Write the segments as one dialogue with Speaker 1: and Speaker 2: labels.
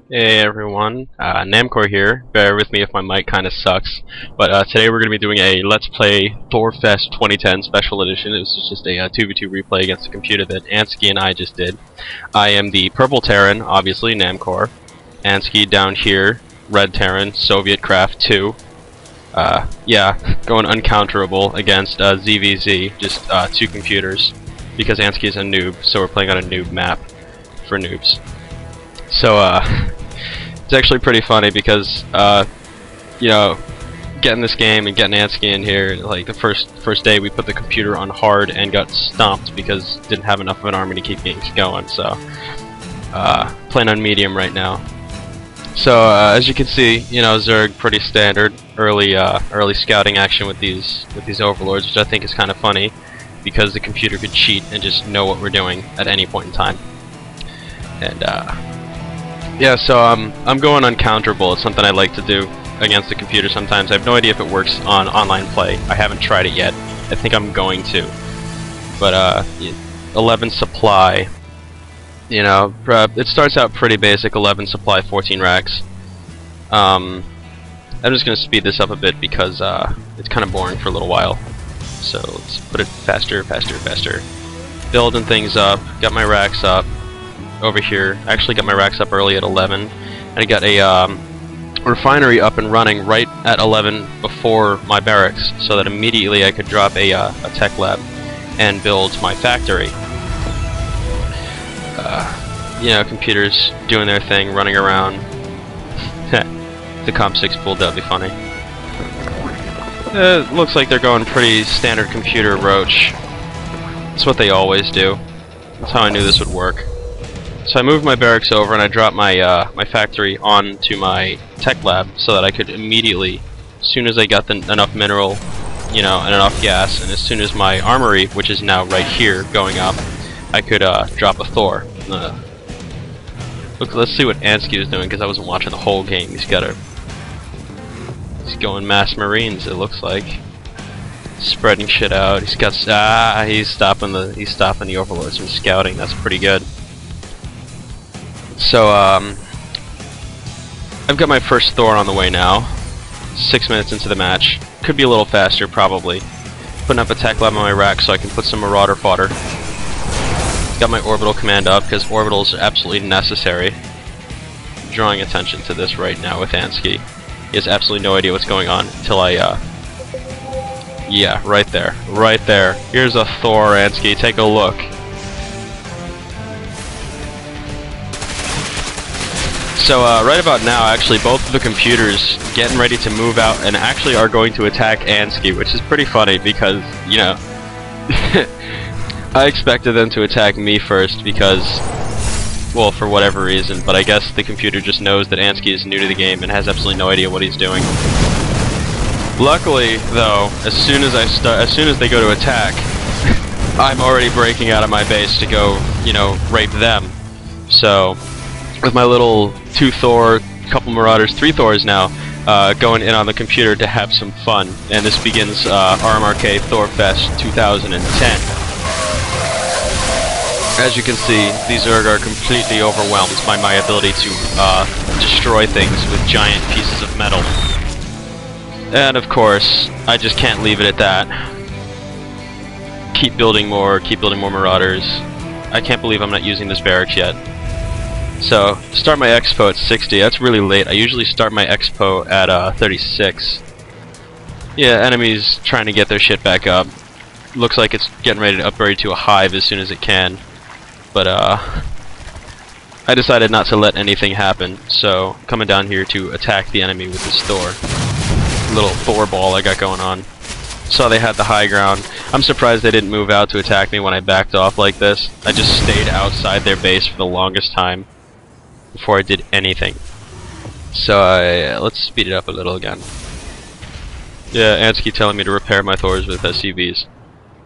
Speaker 1: Hey everyone, NAMKCOR here. Bear with me if my mic kinda sucks. But today we're going to be doing a Let's Play THORFEST 2010 Special Edition. This is just a 2v2 replay against the computer that Anski and I just did. I am the purple Terran, obviously, NAMKCOR. Anski down here, red Terran, Sovietcraft 2. Yeah, going uncounterable against ZVZ, just two computers. Because Anski is a noob, so we're playing on a noob map for noobs. So, it's actually pretty funny because, you know, getting this game and getting Anski in here, like the first day we put the computer on hard and got stomped because didn't have enough of an army to keep things going. So, playing on medium right now. So, as you can see, you know, Zerg pretty standard early scouting action with these overlords, which I think is kind of funny because the computer could cheat and just know what we're doing at any point in time. And yeah, so I'm going uncounterable. It's something I like to do against the computer sometimes. I have no idea if it works on online play. I haven't tried it yet. I think I'm going to. But 11 supply. You know, it starts out pretty basic. 11 supply, 14 racks. I'm just gonna speed this up a bit because it's kind of boring for a little while. So let's put it faster. Building things up. Got my racks up. Over here. I actually got my racks up early at 11, and I got a refinery up and running right at 11 before my barracks, so that immediately I could drop a tech lab and build my factory. You know, computers doing their thing, running around. The Comp 6 pulled, that'd be funny. It looks like they're going pretty standard computer roach. That's what they always do. That's how I knew this would work. So I moved my barracks over and I dropped my my factory onto my tech lab so that I could immediately, as soon as I got enough mineral, you know, and enough gas, and as soon as my armory, which is now right here, going up, I could drop a Thor. Look, let's see what Anski was doing because I wasn't watching the whole game. He's going mass marines. It looks like spreading shit out. He's got he's stopping the overlords from scouting. That's pretty good. So, I've got my first Thor on the way now. 6 minutes into the match. Could be a little faster, probably. Putting up a tech lab on my rack so I can put some marauder fodder. Got my orbital command up, because orbitals are absolutely necessary. Drawing attention to this right now with Anski. He has absolutely no idea what's going on until I, yeah, right there. Right there. Here's a Thor, Anski. Take a look. So right about now, actually, both of the computers getting ready to move out and actually are going to attack Anski, which is pretty funny because, you know, I expected them to attack me first because, well, for whatever reason, but I guess the computer just knows that Anski is new to the game and has absolutely no idea what he's doing. Luckily, though, as soon as they go to attack, I'm already breaking out of my base to go, you know, rape them. So, with my little 2 Thor, couple Marauders, 3 Thors now, going in on the computer to have some fun. And this begins RMRK THORFEST 2010. As you can see, these Zerg are completely overwhelmed by my ability to destroy things with giant pieces of metal. And of course, I just can't leave it at that. Keep building more Marauders. I can't believe I'm not using this barracks yet. So, start my expo at 60. That's really late. I usually start my expo at 36. Yeah, enemies trying to get their shit back up. Looks like it's getting ready to upgrade to a hive as soon as it can. But I decided not to let anything happen. So, coming down here to attack the enemy with this Thor. Little Thor ball I got going on. Saw they had the high ground. I'm surprised they didn't move out to attack me when I backed off like this. I just stayed outside their base for the longest time before I did anything. So let's speed it up a little again. Yeah, Anski telling me to repair my Thors with SCVs.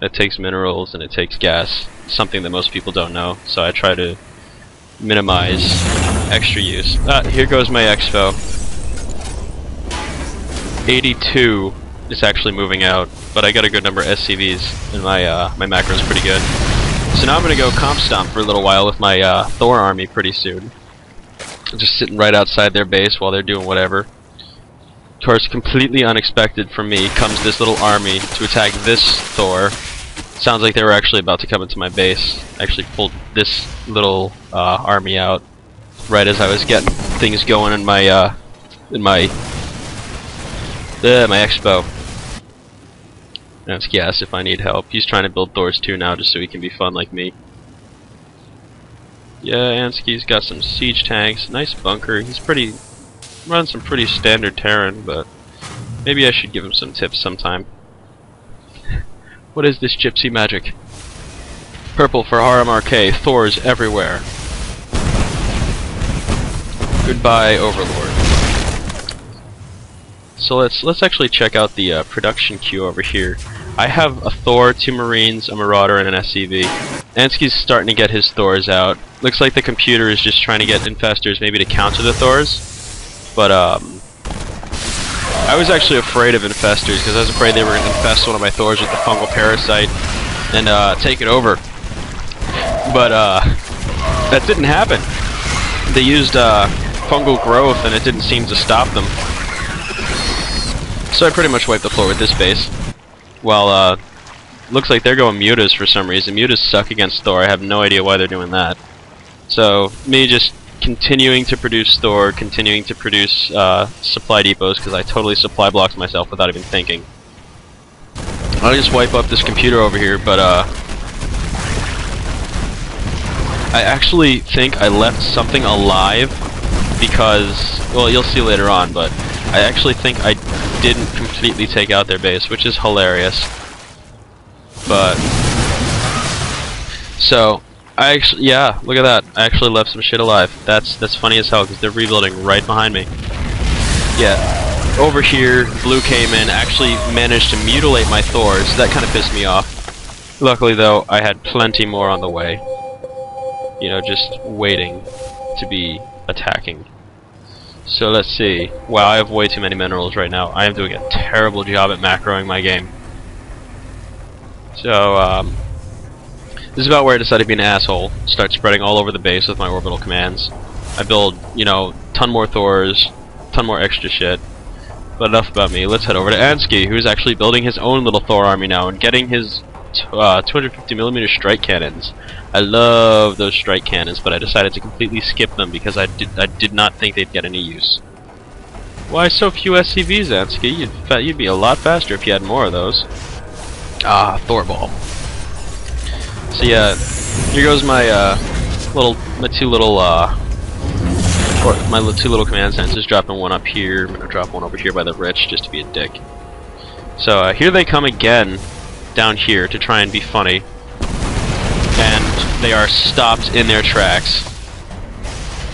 Speaker 1: It takes minerals and it takes gas, something that most people don't know, so I try to minimize extra use. Here goes my expo. 82 is actually moving out, but I got a good number of SCVs and my macro is pretty good. So now I'm gonna go comp stomp for a little while with my Thor army pretty soon. just sitting right outside their base while they're doing whatever. Of course, completely unexpected from me comes this little army to attack this Thor. Sounds like they were actually about to come into my base. I actually pulled this little army out right as I was getting things going in my expo. Anski asks if I need help. He's trying to build Thors too now, just so he can be fun like me. Yeah, Anski's got some siege tanks, nice bunker. He's running some pretty standard terrain, but maybe I should give him some tips sometime. What is this gypsy magic? Purple for RMRK. Thors everywhere. Goodbye, Overlord. So let's actually check out the production queue over here. I have a Thor, 2 Marines, a Marauder, and an SCV. Anski's starting to get his Thors out. Looks like the computer is just trying to get infestors maybe to counter the Thors. But I was actually afraid of infestors because I was afraid they were going to infest one of my Thors with the fungal parasite and take it over. But that didn't happen. They used fungal growth and it didn't seem to stop them. So I pretty much wiped the floor with this base. While looks like they're going mutas for some reason. Mutas suck against Thor. I have no idea why they're doing that. So me just continuing to produce Thor, continuing to produce supply depots because I totally supply blocked myself without even thinking. I'll just wipe up this computer over here, but I actually think I left something alive because, well, you'll see later on, but I actually think I didn't completely take out their base, which is hilarious. But so I actually, yeah, look at that. I actually left some shit alive. That's funny as hell because they're rebuilding right behind me. Yeah, over here, Blue came in, actually managed to mutilate my Thors. That kind of pissed me off. Luckily, though, I had plenty more on the way. You know, just waiting to be attacking. So let's see. Wow, I have way too many minerals right now. I am doing a terrible job at macroing my game. So, this is about where I decided to be an asshole. Start spreading all over the base with my orbital commands. I build, you know, ton more Thors, ton more extra shit. But enough about me. Let's head over to Anski, who's actually building his own little Thor army now and getting his 250mm strike cannons. I love those strike cannons, but I decided to completely skip them because I did not think they'd get any use. Why so few SCVs, Anski? You'd be a lot faster if you had more of those. Ah, Thor ball. So yeah, here goes my two little command centers. Dropping one up here. I'm gonna drop one over here by the rich just to be a dick. So here they come again, down here to try and be funny, and they are stopped in their tracks.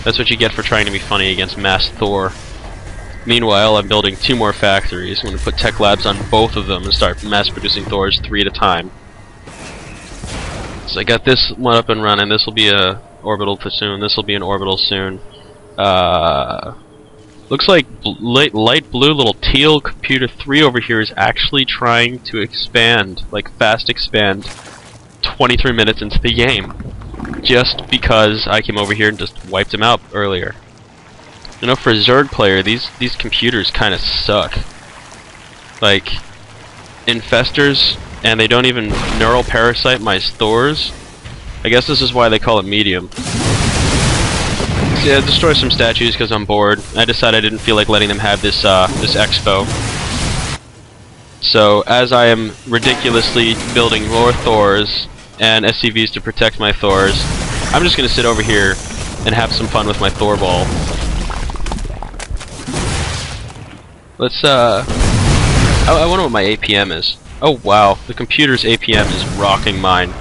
Speaker 1: That's what you get for trying to be funny against mass Thor. Meanwhile, I'm building 2 more factories. I'm going to put tech labs on both of them and start mass producing Thors 3 at a time. So I got this one up and running. This will be a orbital soon. This will be an orbital soon. Looks like light blue, little teal computer 3 over here is actually trying to expand, like fast expand, 23 minutes into the game, just because I came over here and just wiped him out earlier. You know, for a Zerg player, these computers kind of suck. Like, infestors, and they don't even neural parasite my Thors. I guess this is why they call it medium. So yeah, destroy some statues because I'm bored. I decided I didn't feel like letting them have this this expo. So as I am ridiculously building more Thors and SCVs to protect my Thors, I'm just gonna sit over here and have some fun with my Thor ball. Let's I wonder what my APM is. Oh wow, the computer's APM is rocking mine.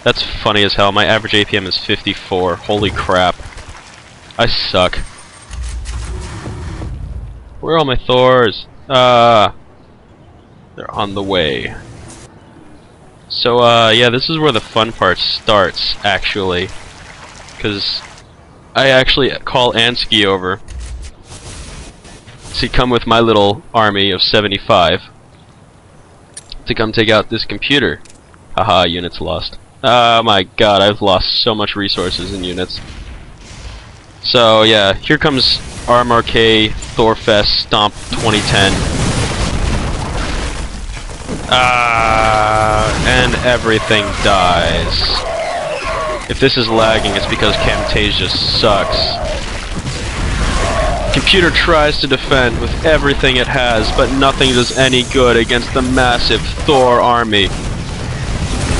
Speaker 1: That's funny as hell. My average APM is 54. Holy crap. I suck. Where are all my Thors? They're on the way. So yeah, this is where the fun part starts, actually. Because I actually call Anski over to come with my little army of 75 to come take out this computer. Haha, units lost. Oh my god, I've lost so much resources in units. So yeah, here comes RMRK THORFEST Stomp 2010. And everything dies. If this is lagging, it's because Camtasia sucks. Computer tries to defend with everything it has, but nothing does any good against the massive Thor army.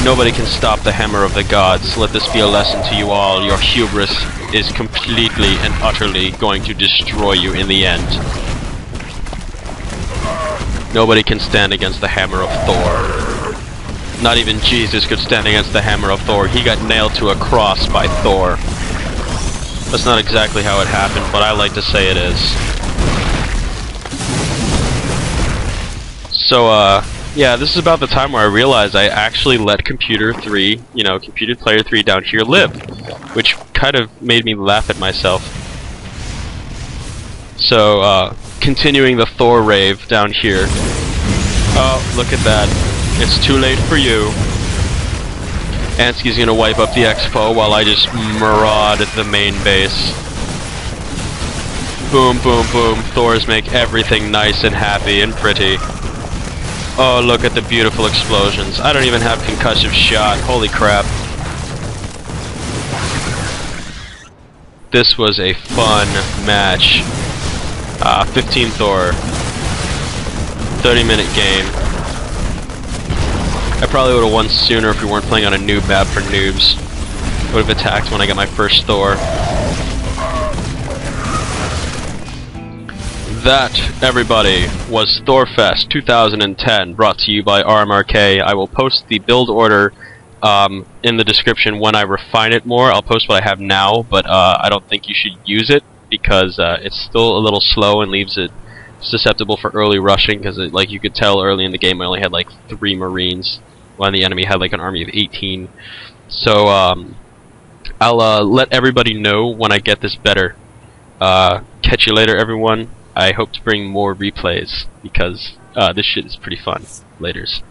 Speaker 1: Nobody can stop the hammer of the gods. Let this be a lesson to you all. Your hubris is completely and utterly going to destroy you in the end. Nobody can stand against the hammer of Thor. Not even Jesus could stand against the hammer of Thor. He got nailed to a cross by Thor. That's not exactly how it happened, but I like to say it is. So, yeah, this is about the time where I realized I actually let Computer 3, you know, Computer Player 3 down here live, which kind of made me laugh at myself. So, continuing the Thor rave down here. Oh, look at that. It's too late for you. Anski's gonna wipe up the expo while I just maraud the main base. Boom, boom, boom. Thors make everything nice and happy and pretty. Oh, look at the beautiful explosions. I don't even have concussive shot. Holy crap. This was a fun match. 15 Thor. 30-minute game. I probably would have won sooner if we weren't playing on a noob map for noobs. Would have attacked when I got my first Thor. That, everybody, was THORFEST 2010, brought to you by RMRK. I will post the build order in the description when I refine it more. I'll post what I have now, but I don't think you should use it because it's still a little slow and leaves it susceptible for early rushing, because like you could tell early in the game I only had like 3 Marines when the enemy had like an army of 18. So I'll let everybody know when I get this better. Catch you later, everyone. I hope to bring more replays because this shit is pretty fun. Laters.